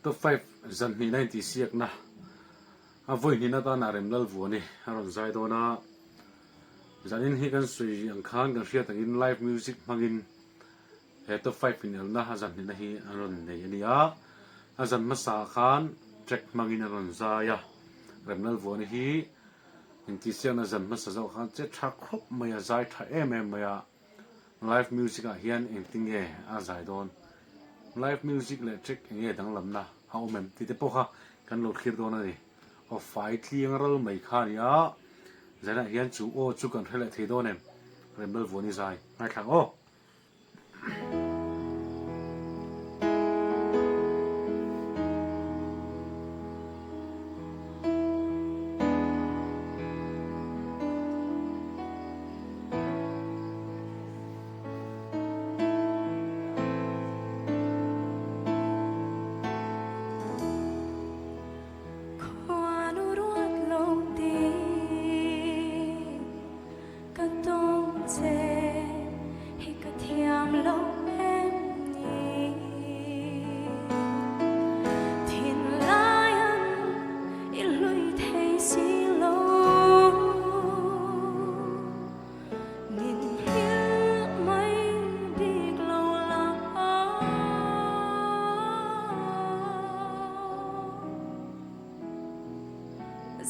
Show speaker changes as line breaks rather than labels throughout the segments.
top 5 zan ni 90 siak na avoi ni na ta na rem lal vu ni aron zai do na zanin hi kan sui ang khan kan ria tangin live music mangin he top 5 in na hazan ni na hi aron nei ania azan ma sa khan track mangin aron zaya rem lal vu ni hi in ti siak na zan ma sa zo khan che thak khop maya zai tha maya live music a hian eng tinge a zai don live music le track nge dang lam na au mem ti te po kha kan lo khir do na ni o fai tliang ral mai kha ni a zana hian chu o chu kan thela thei do nem rembel voni zai ngai thang o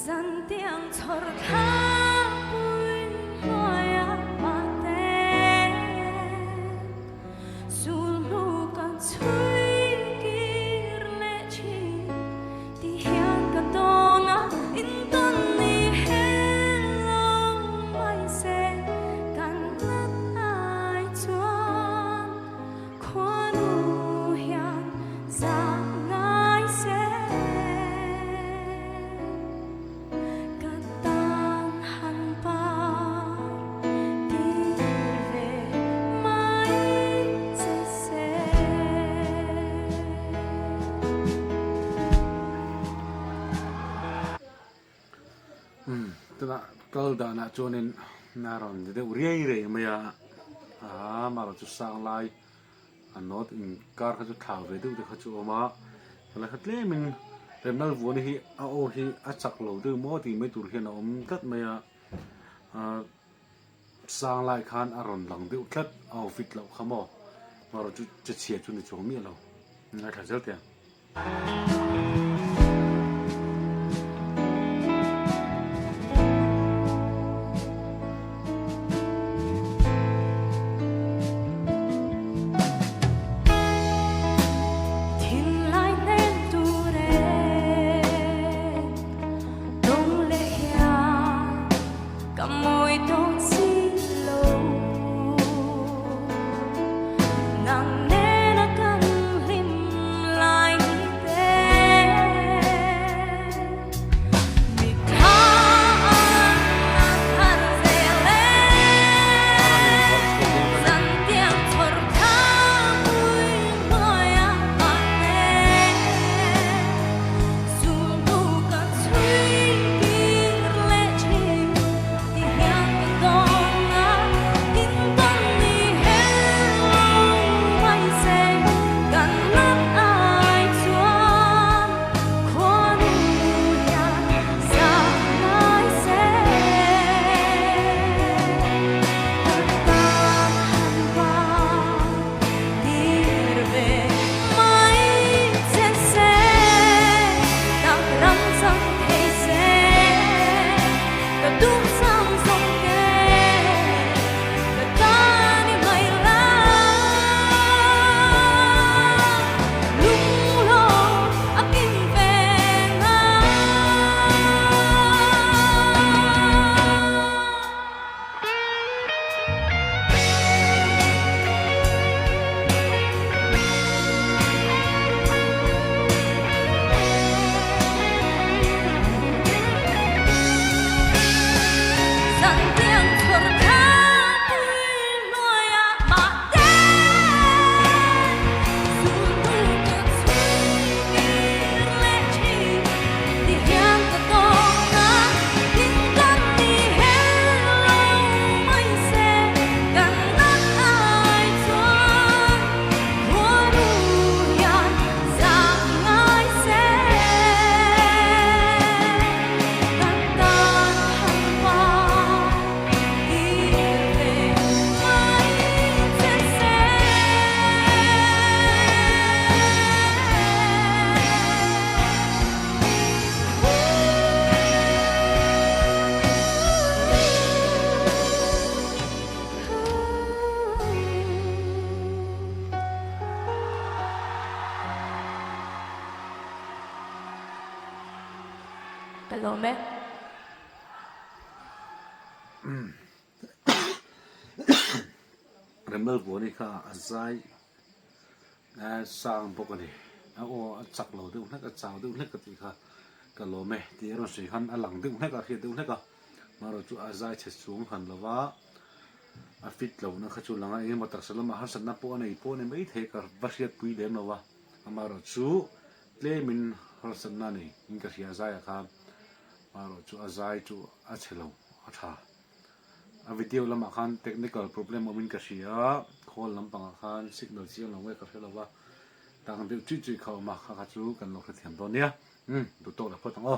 Dần tiếng thở khá vui hoa mà tên dù lúc còn chui kia lệ chi thì hiện cả tôn á in tôn ni hết lòng mai sẽ cần lắm ai chuan khoa nu hiện ra ngài sẽ
tuna kal da na chonin naron de uriai re maya maro chu sang lai anot in kar kha chu thau ve du de kha chu ma la khatle min remnal vu ni hi a o hi a chak lo de mo ti mai tur hian om tat maya sang lai khan aron lang de utlat au fit lo khamo maro chu che chia chu ni chu mi lo ngai tha zel te
nặng nề na căn lim lại thế lo me
remel bo ni kha azai sang bok ani a o chak lo du na ka chaw du na ka ti kha ka lo me ti ro si han alang du na ka khi du na ka ma ro chu azai che chung han lawa a fit lo na kha chu langa e ma tak salama har san na po nei mai the ka basiat pui de no wa ma ro chu tle min har san na nei in ka sia azai kha ma ro chu azai chu a chelo a tha a video lama khan technical problem omin ka sia khol lampang khan signal chiang long we ka helawa tang de chi chi khaw ma kha chu kan lo thiam do nia du to la pho tang o